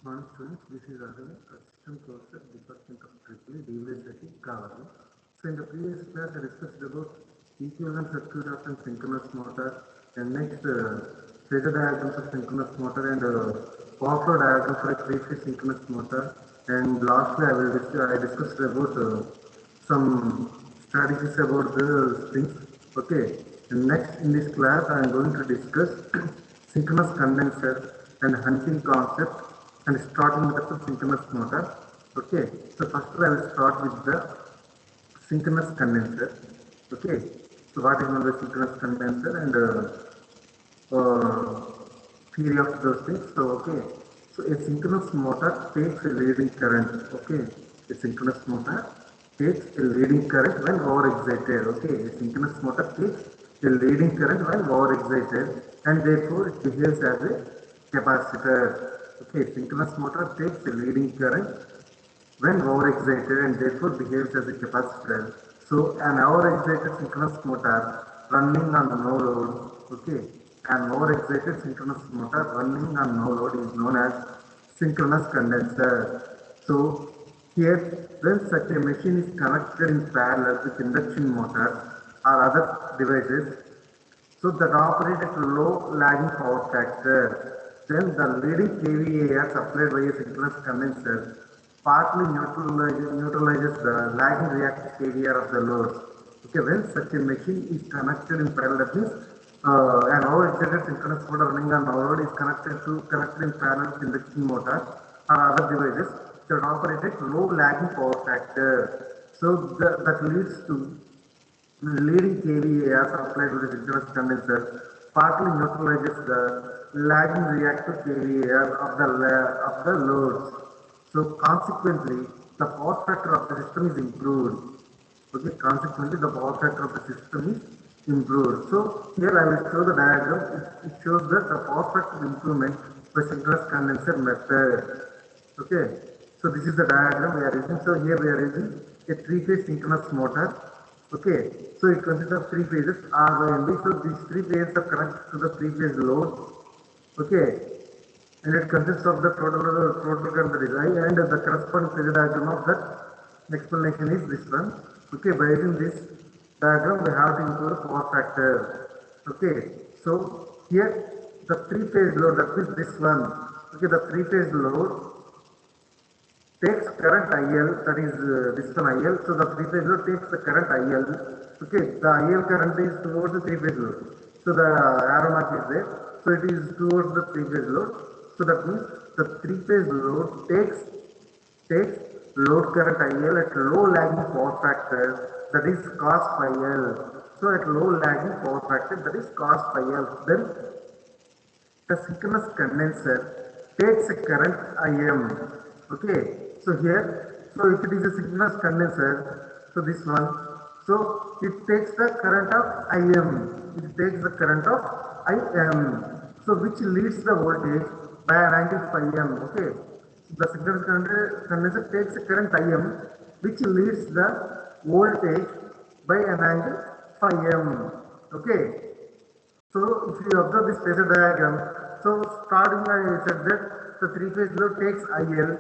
Morning students, this is Arvind, Assistant Professor, Department of DBS Kavali. So in the previous class I discussed about equivalent circuit of a synchronous motor and next phasor diagrams of synchronous motor and power flow diagram for a three-phase synchronous motor, and lastly I discussed about some strategies about the strings. Okay, and next in this class I am going to discuss synchronous condenser and hunting concept and starting with the synchronous motor. Okay, so first I will start with the synchronous condenser. Okay, so what is known as synchronous condenser and theory of those things. So okay, so a synchronous motor takes a leading current. Okay, a synchronous motor takes a leading current when overexcited. Okay, a synchronous motor takes a leading current when overexcited, and therefore it behaves as a capacitor. Okay, synchronous motor takes a leading current when overexcited and therefore behaves as a capacitor. So an overexcited synchronous motor running on no load, okay, an overexcited synchronous motor running on no load is known as synchronous condenser. So here, when such a machine is connected in parallel with induction motor or other devices, so that operate at low lagging power factor, then the leading kVA supplied by a synchronous condenser partly neutralizes the lagging reactive kVA of the load. Okay, when such a machine is connected in parallel, that means an overexcited synchronous motor running on load is connected in parallel with induction motor or other devices that operate at low lagging power factor. So that leads to leading kVA as applied to the synchronous condenser partly neutralizes the lagging reactive kVA of the loads. So consequently, the power factor of the system is improved. Okay, consequently, the power factor of the system is improved. So here I will show the diagram. It shows that the power factor improvement by synchronous condenser method. Okay, so this is the diagram we are using. So here we are using a three-phase synchronous motor. Okay, so it consists of three phases R, Y, and B. So these three phases are connected to the three-phase load. Okay, and it consists of the total current that is I, and the corresponding phasor diagram of that explanation is this one. Okay, by using this diagram we have to include the power factor. Okay, so here the three-phase load, that is this one. Okay, the three-phase load takes current IL, that is this one IL. So the three-phase load takes the current IL. Okay, the IL current is towards the three-phase load. So the arrow mark is there. So it is towards the three-phase load. So that means the three-phase load takes load current IL at low lagging power factor, that is cos phi L. So at low lagging power factor, that is cos phi L. Then the synchronous condenser takes a current IM. Okay, so here, so if it is a synchronous condenser, so this one, so it takes the current of IM. It takes the current of IM. So which leads the voltage by an angle phi m. Okay, so the synchronous condenser takes a current IM, which leads the voltage by an angle phi m. Okay. So if you observe this phasor diagram, so starting I said that the three-phase load takes IL,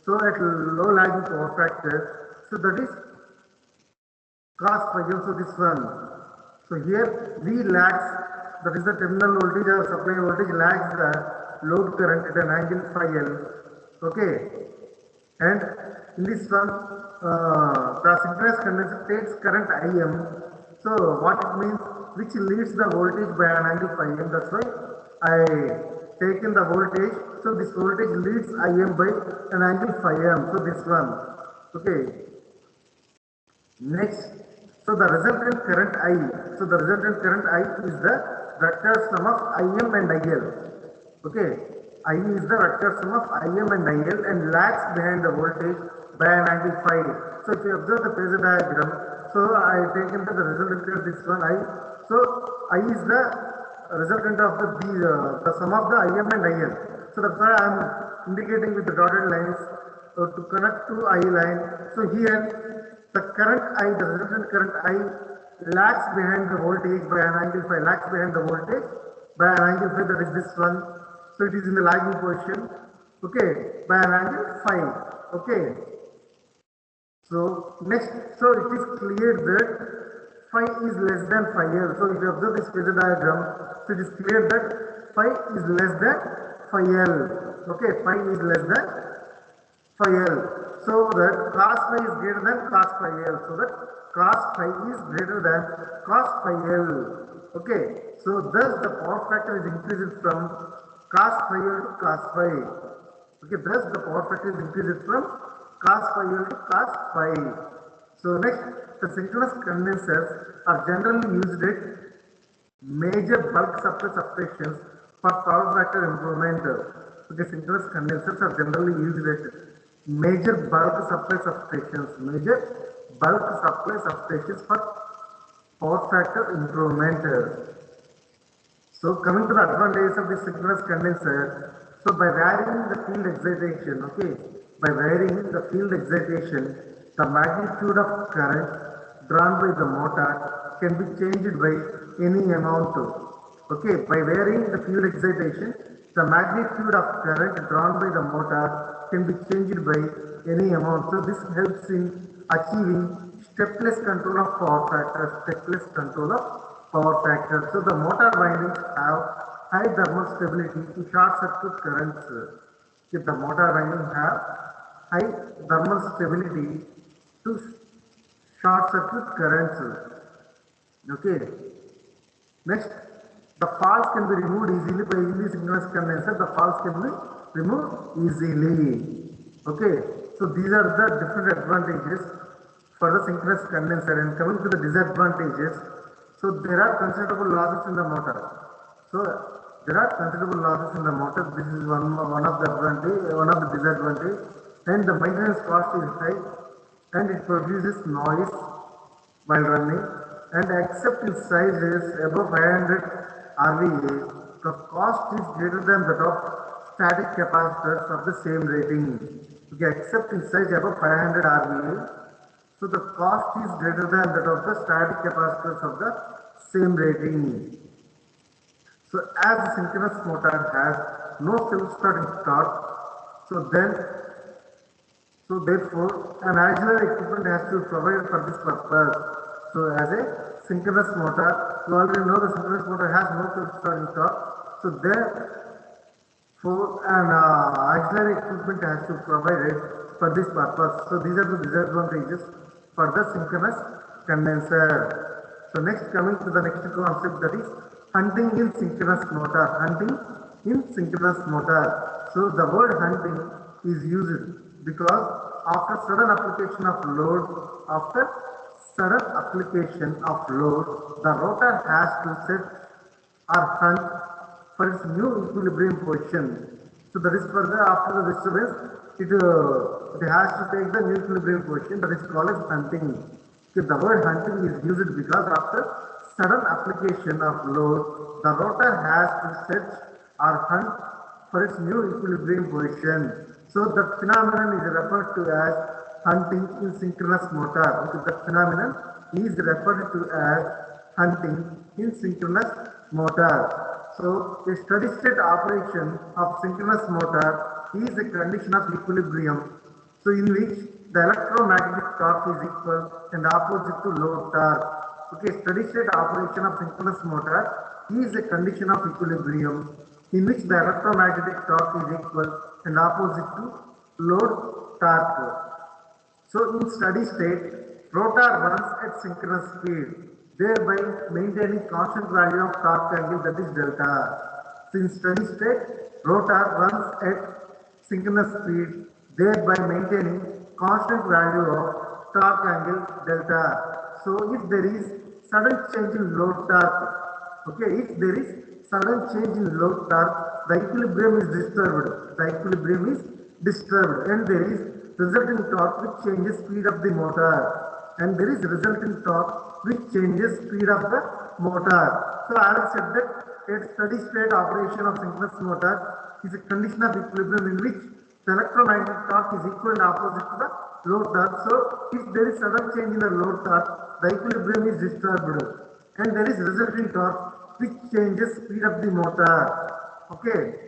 so at low lagging power factor, so that is cos phi m. So this one. So here V lags, that is the terminal voltage or supply voltage lags the load current at an angle phi L. Okay, and in this one, the synchronous condenser takes current IM. So what it means, which leads the voltage by an angle phi m. That's why I taken the voltage. So this voltage leads IM by an angle phi m. So this one. Okay. Next, so the resultant current I. So the resultant current I is the vector sum of IM and IL. Okay. I is the vector sum of IM and IL and lags behind the voltage by an angle phi. So if you observe the phasor diagram, so I have taken the resultant current, this one I. So I is the resultant of the sum of the IM and IL. So that's why I am indicating with the dotted lines to connect to I line. So here the current I, the resultant current I lags behind the voltage by an angle phi, lags behind the voltage by an angle phi, that is this one. So it is in the lagging position. okay, by an angle phi, okay. So next, so it is clear that phi is less than phi L. So if you observe this phasor diagram, so it is clear that phi is less than phi L. Okay, phi is less than phi L. So that cos phi is greater than cos phi L. So that cos phi is greater than cos phi L. Okay, so thus the power factor is increased from cos phi L to cos phi. Okay, thus the power factor is increased from cos phi L to cos phi. So next, the synchronous condensers are generally used at major bulk supply substations for power factor improvement. Okay, synchronous condensers are generally used at major bulk supply substations. Major bulk supply substations for power factor improvement. So coming to the advantages of the synchronous condenser, so by varying the field excitation, okay, by varying the field excitation, the magnitude of current drawn by the motor can be changed by any amount. Okay, by varying the field excitation, the magnitude of current drawn by the motor can be changed by any amount. So this helps in achieving stepless control of power factor, stepless control of power factor. So the motor windings have high thermal stability to short circuit currents. If the motor windings have high thermal stability to short circuit currents. Okay. Next, the faults can be removed easily by using synchronous condenser. The faults can be removed easily. Okay. So these are the different advantages for the synchronous condenser. And coming to the disadvantages, so there are considerable losses in the motor. So there are considerable losses in the motor. This is one of the advantage, one of the disadvantage. And the maintenance cost is high, and it produces noise while running. And except in sizes above 500 RVA, the cost is greater than that of static capacitors of the same rating. Okay, except in size above 500 RVA, so the cost is greater than that of the static capacitors of the same rating. So as the synchronous motor has no self-starting torque, so therefore an auxiliary equipment has to be provided for this purpose. So as a synchronous motor, you already know the synchronous motor has no self-starting torque. So therefore an auxiliary equipment has to be provided for this purpose. So these are the disadvantages for the synchronous condenser. So next, coming to the next concept, that is hunting in synchronous motor. Hunting in synchronous motor. So the word hunting is used because after sudden application of load, the rotor has to set or hunt for its new equilibrium position. So that is for the after the disturbance, it has to take the new equilibrium position, that is called as hunting. Okay, the word hunting is used because after sudden application of load, the rotor has to set or hunt for its new equilibrium position. So that phenomenon is referred to as hunting in synchronous motor. Okay, that phenomenon is referred to as hunting in synchronous motor. So a steady state operation of synchronous motor is a condition of equilibrium, so in which the electromagnetic torque is equal and opposite to load torque. Okay, steady state operation of synchronous motor is a condition of equilibrium in which the electromagnetic torque is equal and opposite to load torque. So in steady state, rotor runs at synchronous speed, thereby maintaining constant value of torque angle, that is delta. So in steady state, rotor runs at synchronous speed, thereby maintaining constant value of torque angle delta. So if there is sudden change in load torque, okay, if there is sudden change in load torque, the equilibrium is disturbed. The equilibrium is disturbed, and there is resulting torque which changes speed of the motor. And there is resulting torque which changes speed of the motor. So I have said that a steady state operation of synchronous motor is a condition of equilibrium in which the electromagnetic torque is equal and opposite to the load torque. So if there is sudden change in the load torque, the equilibrium is disturbed, and there is resulting torque which changes speed of the motor. Okay.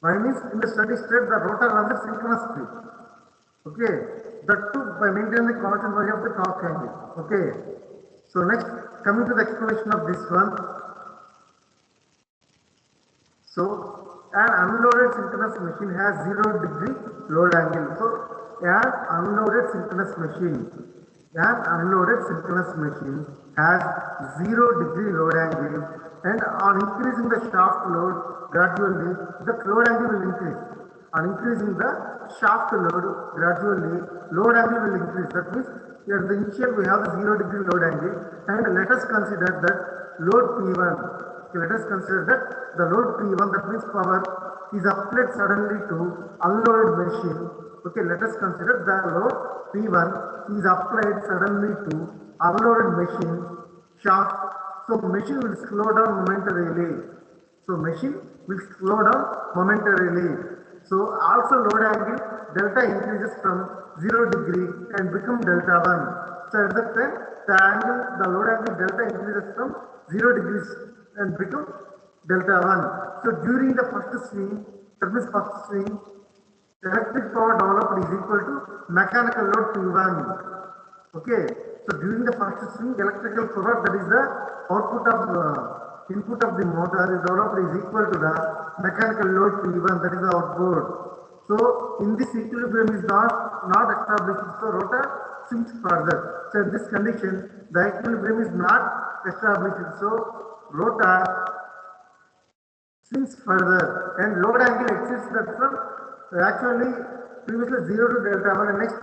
Why means in the steady state the rotor runs at synchronous speed. Okay, that too by maintaining the constant value of the torque angle. Okay, so next coming to the explanation of this one. So an unloaded synchronous machine has 0 degree load angle. So an unloaded synchronous machine has 0 degree load angle, and on increasing the shaft load gradually, the load angle will increase. On increasing the shaft load gradually, load angle will increase. That means here the initial we have the 0 degree load angle, and let us consider that load P1. Okay, let us consider that the load P1, that means power, is applied suddenly to unloaded machine. Okay, let us consider the load P1 is applied suddenly to unloaded machine shaft. So machine will slow down momentarily. So also load angle delta increases from 0 degree and become delta 1. So at that time the load angle delta increases from 0 degrees and become delta 1. So during the first swing, electric power developed is equal to mechanical load P1. Okay, so during the first swing, electrical power, that is the output of input of the motor, is developed is equal to the mechanical load P1, that is the output. So in this equilibrium is not established, so rotor swings further. So in this condition, the equilibrium is not established, so rotor swings further and load angle exceeds that from actually previously 0 to delta 1, and next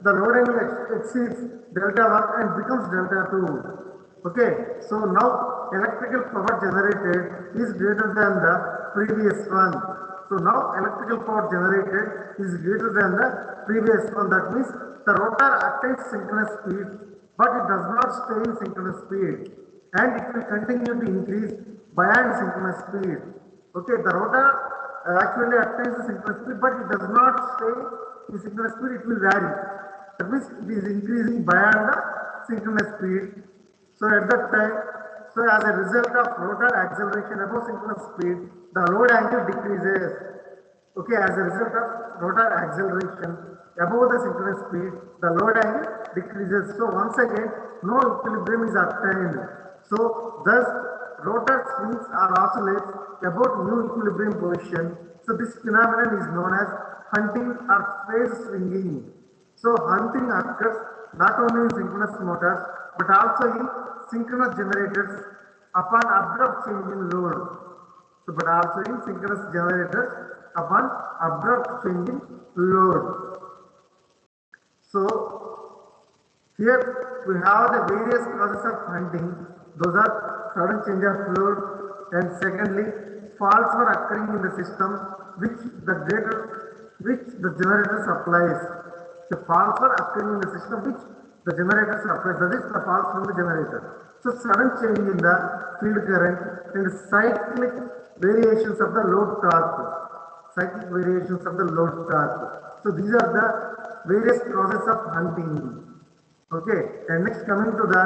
the load angle exceeds delta 1 and becomes delta 2. Okay, so now electrical power generated is greater than the previous one. So now electrical power generated is greater than the previous one. That means the rotor attains synchronous speed, but it does not stay in synchronous speed, and it will continue to increase beyond synchronous speed. Okay, the rotor actually attains the synchronous speed, but it does not stay in synchronous speed, it will vary. That means it is increasing beyond the synchronous speed. So at that time, so as a result of rotor acceleration above synchronous speed, the load angle decreases. Okay, as a result of rotor acceleration above the synchronous speed, the load angle decreases. So once again, no equilibrium is attained. So thus rotor swings or oscillates about new equilibrium position. So this phenomenon is known as hunting or phase swinging. So hunting occurs not only in synchronous motors but also in synchronous generators upon abrupt change in load. So but also in synchronous generators upon abrupt change in load. So here we have the various causes of hunting. Those are sudden change of load, and secondly, faults were occurring in the system which the generator supplies. The faults were occurring in the system which the generator supplies, that is the faults from the generator. So sudden change in the field current and cyclic variations of the load torque. So these are the various causes of hunting. Okay, and next coming to the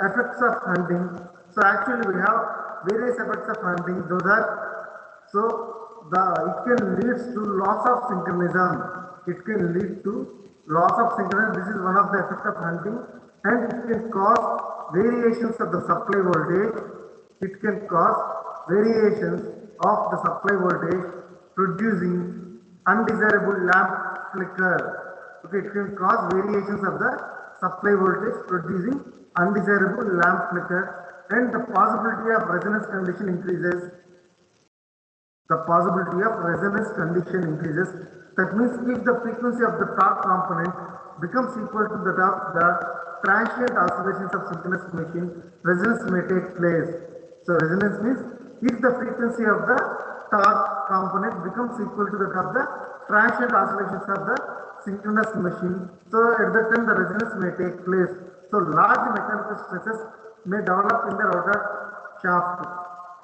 effects of hunting. So actually we have various effects of hunting. Those are, so it can lead to loss of synchronism. This is one of the effects of hunting, and it can cause variations of the supply voltage. Producing undesirable lamp flicker. Okay, it can cause variations of the supply voltage producing undesirable lamp flicker, and the possibility of resonance condition increases. That means if the frequency of the torque component becomes equal to that of the transient oscillations of synchronous machine, resonance may take place. So resonance means if the frequency of the torque component becomes equal to that of the transient oscillations of the synchronous machine, so at that time the resonance may take place. So large mechanical stresses may develop in the rotor shaft.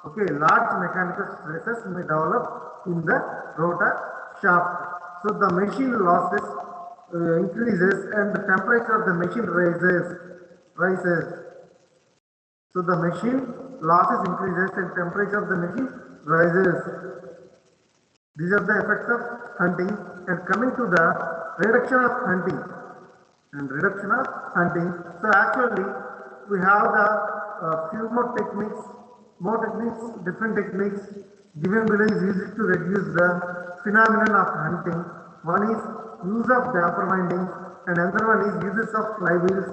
Okay, large mechanical stresses may develop in the rotor shaft. So the machine losses increases and the temperature of the machine rises. So the machine losses increases and temperature of the machine rises. These are the effects of hunting. And coming to the reduction of hunting. So actually we have the few more techniques, different techniques given below is used to reduce the phenomenon of hunting. One is use of damper windings, and another one is uses of flywheels,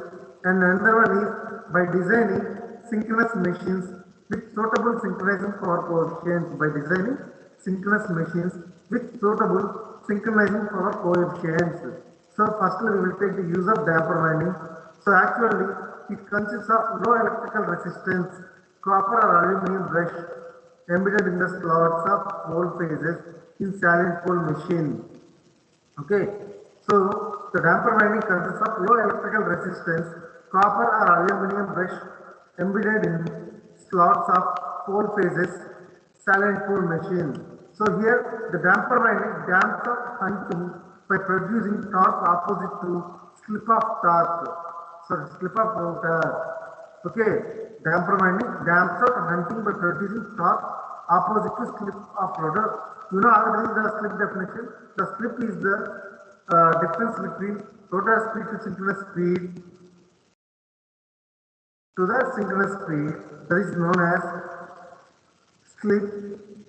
and another one is by designing synchronous machines with suitable synchronizing power coefficients. By designing synchronous machines with suitable synchronizing power coefficients. So firstly we will take the use of damper winding. So actually it consists of low electrical resistance copper or aluminum brush embedded in the slots of pole phases in salient pole machine. Okay, so the damper winding consists of low electrical resistance copper or aluminum brush embedded in slots of pole phases salient pole machine. So here the damper winding damps up hunting by producing torque opposite to slip of torque. So slip of rotor. Okay, damper winding damps out hunting by producing torque opposite to slip of rotor. You know already the slip definition. The slip is the difference between rotor speed to synchronous speed that is known as slip.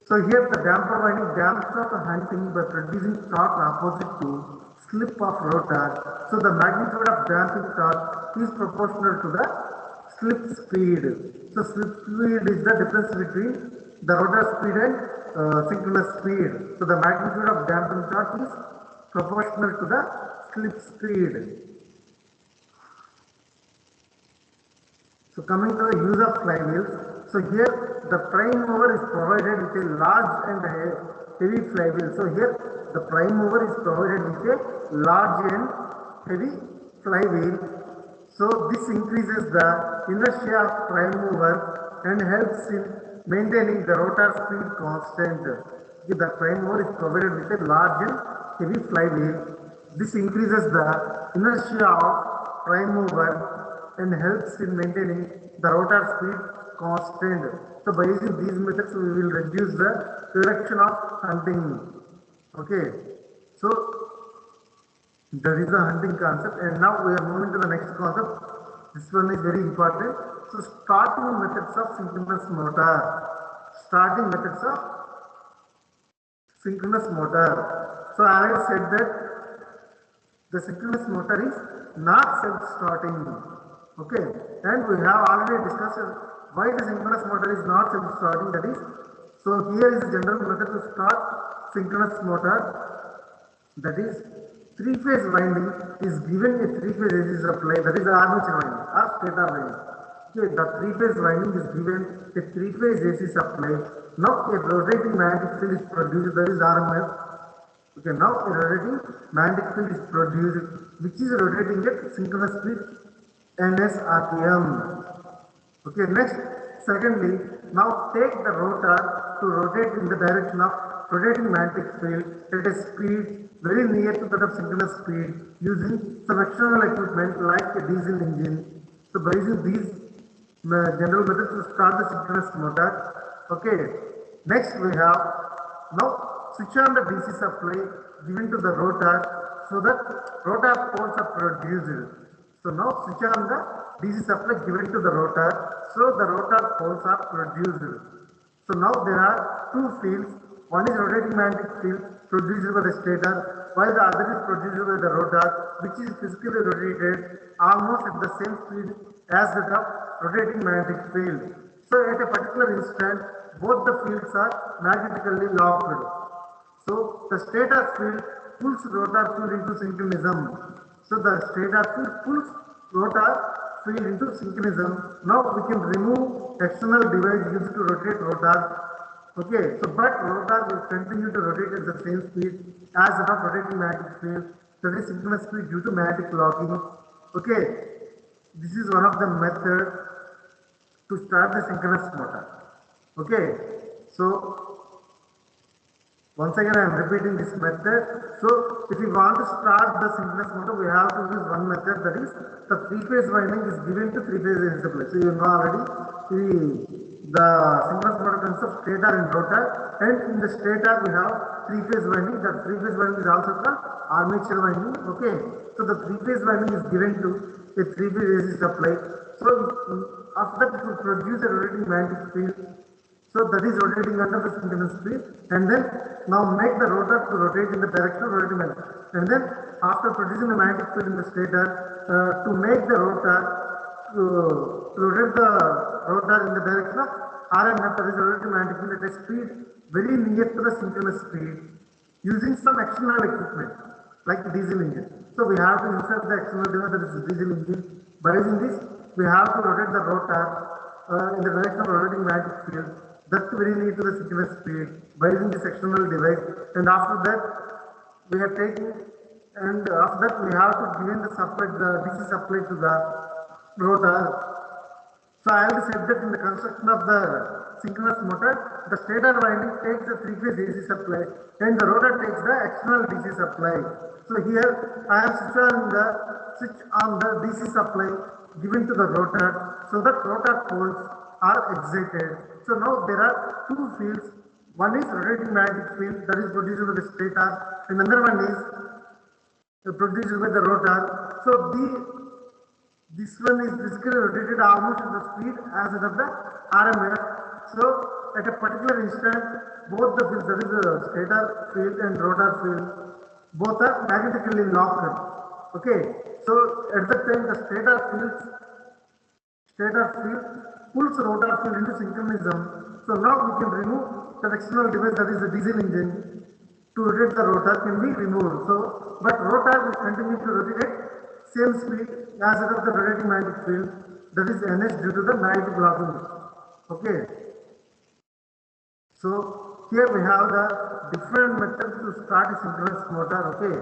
So here the damper winding damps out hunting by producing torque opposite to slip of rotor. So the magnitude of damping torque is proportional to the slip speed. So slip speed is the difference between the rotor speed and synchronous speed. So the magnitude of damping torque is proportional to the slip speed. So coming to the use of flywheels. So here the prime mover is provided with a large and heavy flywheel. So here the prime mover is provided with a large and heavy flywheel. So this increases the inertia of prime mover and helps in maintaining the rotor speed constant. The prime mover is provided with a large and heavy flywheel. This increases the inertia of prime mover and helps in maintaining the rotor speed constant. So by using these methods we will reduce the reduction of hunting. Okay, so that is the hunting concept, and now we are moving to the next concept. This one is very important. So starting methods of synchronous motor. So I have said that the synchronous motor is not self-starting. Okay, and we have already discussed why the synchronous motor is not self-starting. That is, so here is the general method to start synchronous motor. That is, three-phase winding is given a three-phase AC supply. That is armature winding or stator winding. Okay, the three-phase winding is given a three-phase AC supply. Now a rotating magnetic field is produced. That is RMF. Okay, now a rotating magnetic field is produced, which is rotating at synchronous speed ns rpm. Okay, next, secondly, now take the rotor to rotate in the direction of rotating magnetic field at a speed very near to that of synchronous speed using some external equipment like a diesel engine. So by using these general methods to start the synchronous motor. Okay, next we have now switch on the DC supply given to the rotor so that rotor poles are produced. So now switch on the DC supply given to the rotor, so the rotor poles are produced. So now there are two fields. One is rotating magnetic field produced by the stator, while the other is produced by the rotor, which is physically rotated almost at the same speed as that of rotating magnetic field. So at a particular instant, both the fields are magnetically locked. So the stator field pulls rotor field into synchronism. So the stator field pulls rotor field into synchronism. Now we can remove external device used to rotate rotor. Okay, so but rotor will continue to rotate at the same speed as that of rotating magnetic field. That is synchronous speed due to magnetic locking. Okay, this is one of the methods to start the synchronous motor. Okay, so once again I am repeating this method. So if we want to start the synchronous motor, we have to use one method, that is the three-phase winding is given to three-phase AC supply. So you know already the synchronous motor consists of stator and rotor, and in the stator we have three-phase winding. That three-phase winding is also called armature winding. Okay, so the three-phase winding is given to a three-phase AC supply. So after that, it will produce a rotating magnetic field. So that is rotating under the synchronous speed, and then now make the rotor to rotate in the direction of rotating magnet. And then after producing the magnetic field in the stator, to make the rotor to rotate the rotor in the direction of RMF, that is rotating magnetic field at a speed very near to the synchronous speed, using some external equipment like the diesel engine. So we have to insert the external device, that is the diesel engine. By using this, we have to rotate the rotor in the direction of rotating magnetic field. That's very near to the synchronous speed by using this external device. And after that, we are taking, and after that we have to give in the supply, the DC supply to the rotor. So I have said that in the construction of the synchronous motor, the stator winding takes the three-phase AC supply and the rotor takes the external DC supply. So here I have switch on the DC supply given to the rotor, so that rotor poles are excited. So now there are two fields. One is rotating magnetic field, that is produced by the stator, and another one is produced by the rotor. So this one is basically rotated almost at the speed as it of the RMF. So at a particular instant, both the fields, that is the stator field and rotor field, both are magnetically locked. Okay, so at that time the stator field pulls rotor field into synchronism. So now we can remove the external device, that is the diesel engine, to rotate the rotor can be removed. So, but rotor will continue to rotate at same speed as it of the rotating magnetic field, that is NS, due to the magnetic locking. Okay. So here we have the different methods to start a synchronous motor. Okay.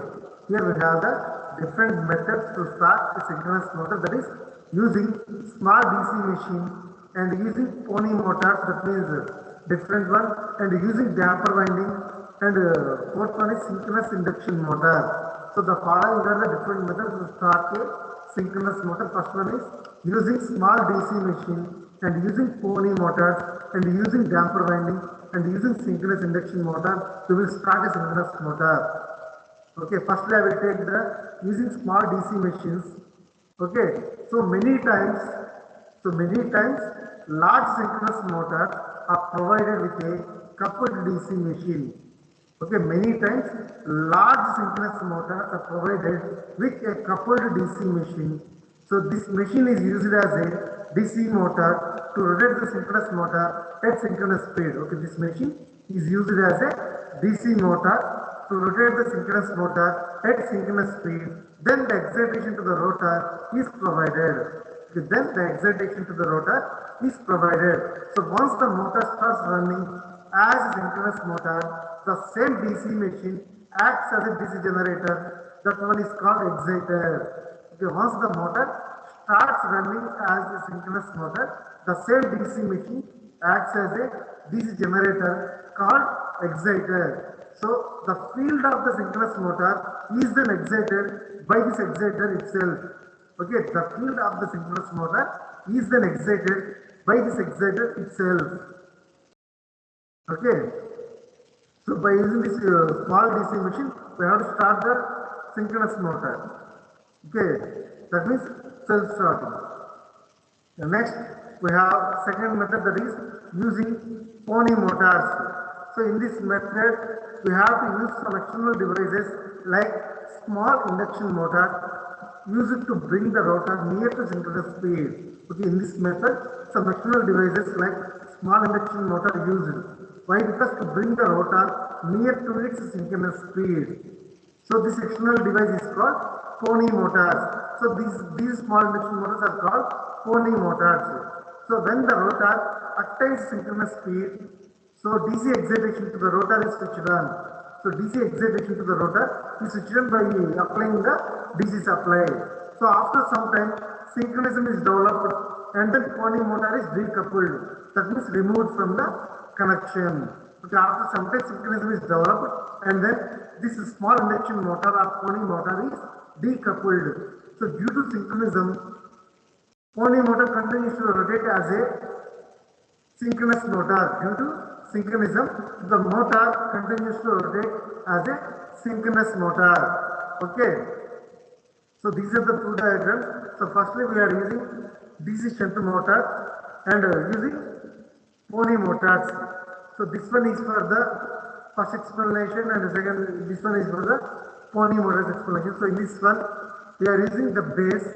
Here we have the different methods to start a synchronous motor, that is using small DC machine and using pony motors, that means different one, and using damper winding, and fourth one is synchronous induction motor. So the following are the different methods to start a synchronous motor. First one is using small DC machine and using pony motors and using damper winding and using synchronous induction motor. We will start a synchronous motor. Okay, firstly I will take the using small DC machines. Okay, so many times large synchronous motors are provided with a coupled DC machine. Okay, many times large synchronous motors are provided with a coupled DC machine. So this machine is used as a DC motor to rotate the synchronous motor at synchronous speed. Okay, this machine is used as a DC motor to rotate the synchronous motor at synchronous speed. Then the excitation to the rotor is provided. Okay, then the excitation to the rotor is provided. So once the motor starts running as a synchronous motor, the same DC machine acts as a DC generator. That one is called exciter. Okay, once the motor starts running as a synchronous motor, the same DC machine acts as a DC generator called exciter. So the field of the synchronous motor is then excited by this exciter itself. Okay, the field of the synchronous motor is then excited by this exciter itself. Okay, so by using this small DC machine, we have to start the synchronous motor. Okay, that means self-starting. Next, we have second method, that is using pony motors. So in this method, we have to use some external devices like small induction motor, use it to bring the rotor near to synchronous speed. Okay, in this method, some external devices like small induction motor used. Why? Because to bring the rotor near to its synchronous speed. So this external device is called pony motors. So these small induction motors are called pony motors. So when the rotor attains synchronous speed, so DC excitation to the rotor is switched on. So DC excitation to the rotor is switched on by applying the DC supply. So after some time, synchronism is developed and then pony motor is decoupled. That means removed from the connection. Okay, after some time, synchronism is developed and then this small induction motor or pony motor is decoupled. So due to synchronism, pony motor continues to rotate as a synchronous motor due to synchronism, the motor continues to rotate as a synchronous motor. Okay. So these are the two diagrams. So firstly we are using DC shunt motor and using pony motors. So this one is for the first explanation and the second, this one is for the pony motors explanation. So in this one we are using the base,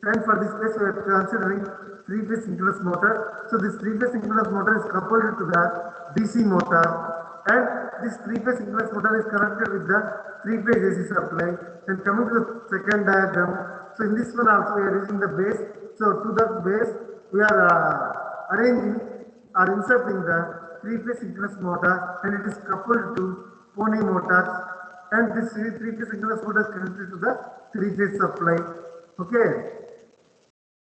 and for this base we are considering three-phase synchronous motor. So this three-phase synchronous motor is coupled to the DC motor, and this three-phase synchronous motor is connected with the three-phase AC supply. And coming to the second diagram, so in this one also we are using the base. So to the base we are arranging or inserting the three-phase synchronous motor, and it is coupled to pony motors, and this three-phase synchronous motor is connected to the three-phase supply. Okay.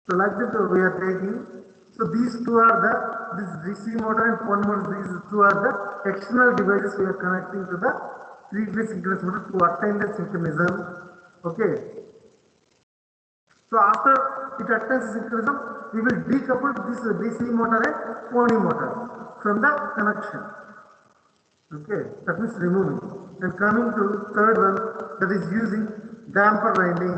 So like this we are taking. So these two are this DC motor and pony motor. These two are the external devices we are connecting to the three-phase synchronous motor to attain the synchronism. Okay. So after it attains synchronism, we will decouple this DC motor and pony motor from the connection. Okay, that means removing. And coming to third one, that is using damper winding.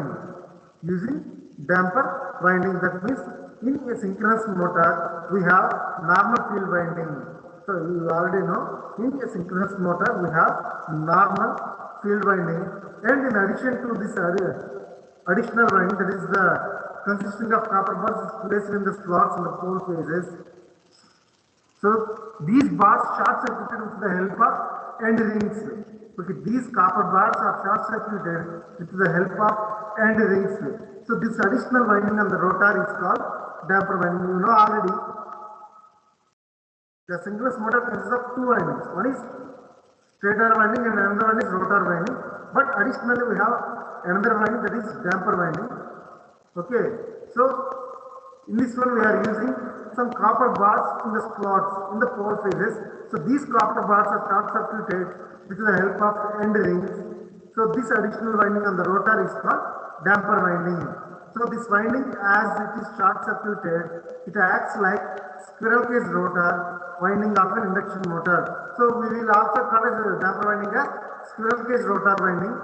Using damper winding, that means in a synchronous motor we have normal field winding. So you already know, in a synchronous motor we have normal field winding, and in addition to this additional winding, that is the consisting of copper bars is placed in the slots in the pole phases. So these bars short circuited with the help of end rings. Okay, these copper bars are short circuited with the help of end rings. So this additional winding on the rotor is called damper winding. You know already, the synchronous motor consists of two windings. One is stator winding and another one is rotor winding. But additionally we have another winding, that is damper winding. Okay, so in this one we are using some copper bars in the slots in the pole phases. So these copper bars are short circuited with the help of end rings. So this additional winding on the rotor is called damper winding. So this winding, as it is short circuited, it acts like squirrel cage rotor winding of an induction motor. So we will also call it damper winding as squirrel cage rotor winding.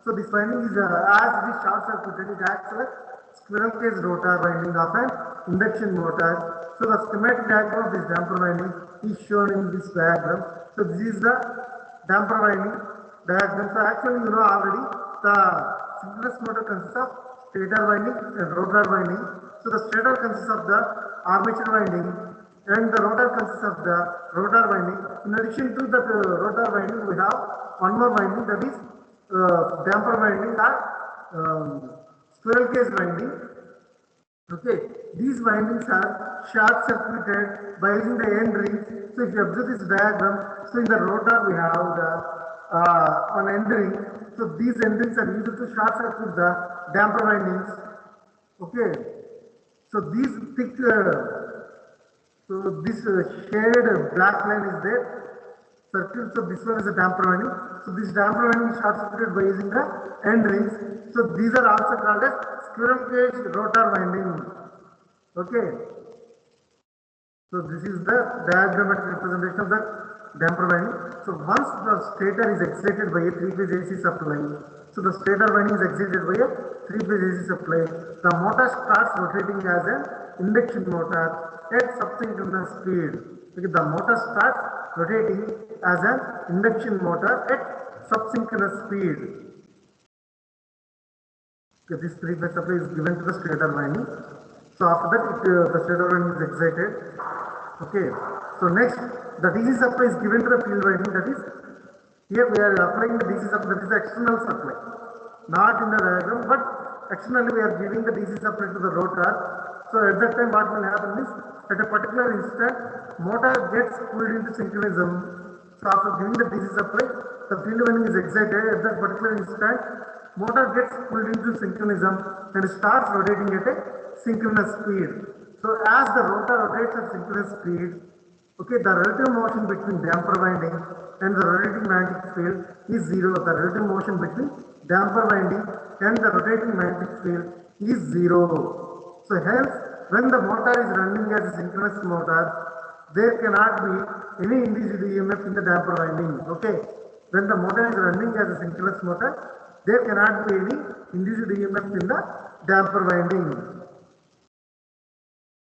So this winding is as it is short circuited, it acts like squirrel cage rotor winding of an induction motor. So the schematic diagram of this damper winding is shown in this diagram. So this is the damper winding diagram. So actually you know already, the synchronous motor consists of stator winding and rotor winding. So the stator consists of the armature winding and the rotor consists of the rotor winding. In addition to the rotor winding, we have one more winding, that is damper winding or squirrel cage winding. Okay, these windings are short circuited by using the end rings. So if you observe this diagram, so in the rotor we have the an end ring. So these end rings are used to short circuit the damper windings. Okay, so these thick, so this shaded black line is there. Circle. So this one is a damper winding. So this damper winding is short circuited by using the end rings. So these are also called as squirrel cage rotor winding. Okay. So this is the diagrammatic representation of the damper winding. So once the stator is excited by a three-phase AC supply, so the stator winding is excited by a three-phase AC supply, the motor starts rotating as an induction motor at subsynchronous speed. Okay, the motor starts rotating as an induction motor at subsynchronous speed. Okay, this three-phase supply is given to the stator winding. So after that, the stator winding is excited. Okay. So next, the DC supply is given to the field winding. That is, here we are applying the DC supply. That is the external supply, not in the diagram, but externally we are giving the DC supply to the rotor. So at that time, what will happen is, at a particular instant, motor gets pulled into synchronism. So after giving the DC supply, the field winding is excited. At that particular instant, motor gets pulled into synchronism and starts rotating at a synchronous speed. So as the rotor rotates at synchronous speed, okay, the relative motion between damper winding and the rotating magnetic field is zero. The relative motion between damper winding and the rotating magnetic field is zero. So hence, when the motor is running as a synchronous motor, there cannot be any induced EMF in the damper winding. Okay, when the motor is running as a synchronous motor, there cannot be any induced EMF in the damper winding.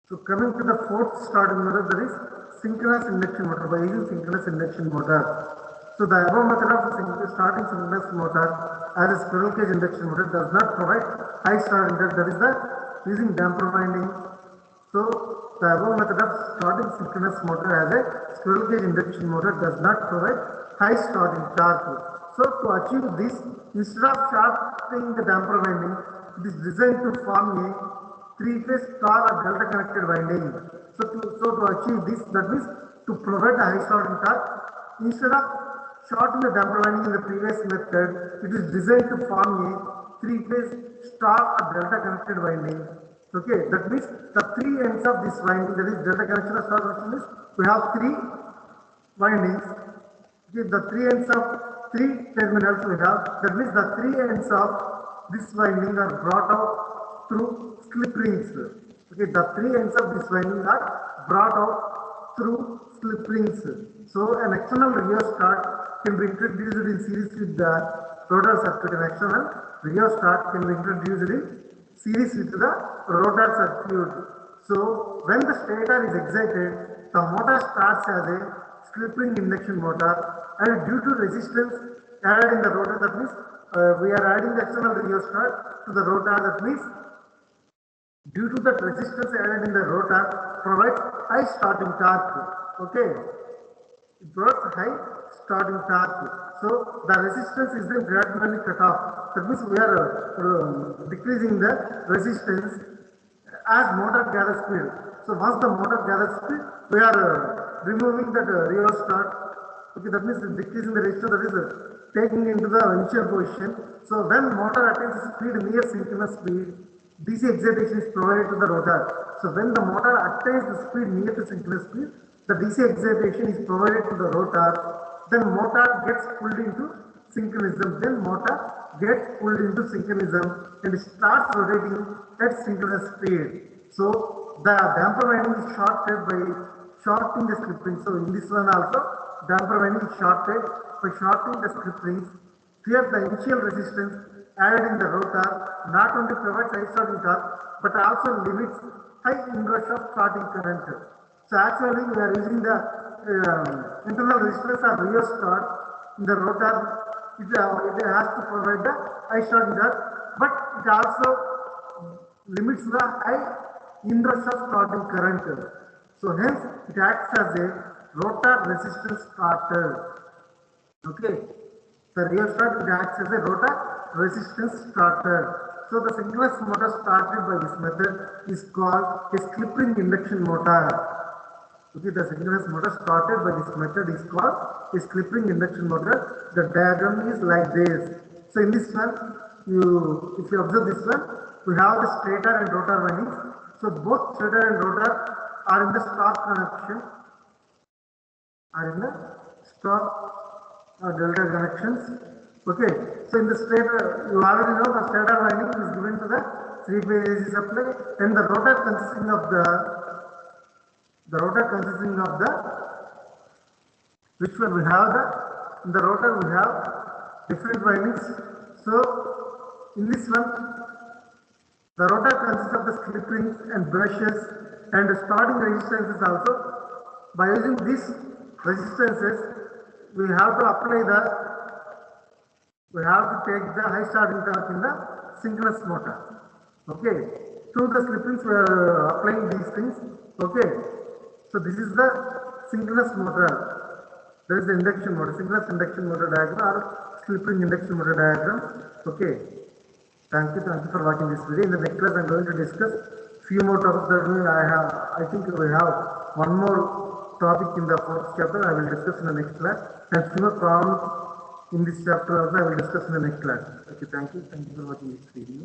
So coming to the fourth starting motor, that is synchronous induction motor, by using synchronous induction motor. So the above method of starting synchronous motor as a squirrel cage induction motor does not provide high starting torque, that is the using damper winding. So the above method of starting synchronous motor as a squirrel cage induction motor does not provide high starting torque. So to achieve this, instead of shorting the damper winding, it is designed to form a three-phase star or delta connected winding. So to achieve this, that means to provide a high starting torque, instead of shorting the damper winding in the previous method, it is designed to form a three-phase star or delta connected winding. Okay, that means the three ends of this winding, that is delta connection or star connection, is we have three windings. Okay, the three ends of three terminals we have, that means the three ends of this winding are brought out through slip rings. Okay, the three ends of this winding are brought out through slip rings. So an external rheostat can be introduced in series with the rotor circuit. An external rheostat can be introduced in series with the rotor circuit. So when the stator is excited, the motor starts as a slip ring induction motor, and due to resistance added in the rotor, that means we are adding the external rheostat to the rotor, that means due to that resistance added in the rotor provides high starting torque. Okay, it provides high starting torque. So the resistance is then gradually cut off. That means we are decreasing the resistance as motor gathers speed. So once the motor gathers speed, we are removing that rheostat. Okay, that means decreasing the resistance, that is taking into the initial position. So when motor attains speed near synchronous speed, DC excitation is provided to the rotor. So when the motor attains the speed near to synchronous speed, the DC excitation is provided to the rotor. Then motor gets pulled into synchronism. And starts rotating at synchronous speed. So the damper winding is shorted by shorting the slip rings. So in this one also, damper winding is shorted by shorting the slip rings. Here the initial resistance added in the rotor not only provides high starting torque but also limits high inrush of starting current. So actually we are using the internal resistance or rheostat in the rotor. It has to provide the high starting torque, but it also limits the high inrush of starting current. So hence it acts as a rotor resistance starter. Okay, the rheostat, it acts as a rotor resistance starter. So the synchronous motor started by this method is called a slip ring induction motor. Okay, the synchronous motor started by this method is called a slip ring induction motor. The diagram is like this. So in this one, if you observe this one, we have the stator and rotor windings. So both stator and rotor are in the star connection, delta connections. Okay, so in the stator, you already know the stator winding is given to the three-phase AC supply, and the rotor consisting of which one we have in the rotor we have different windings. So in this one, the rotor consists of the slip rings and brushes and the starting resistances also. By using these resistances, we have to take the high starting torque in the synchronous motor. Okay, through the slip rings we are applying these things. Okay, so this is the synchronous motor. There is the induction motor, synchronous induction motor diagram or slip ring induction motor diagram. Okay, thank you for watching this video. In the next class, I am going to discuss few more topics that I think we have one more topic in the fourth chapter. I will discuss in the next class, and few more problems in this chapter also I will discuss in the next class. Okay, thank you for watching this video.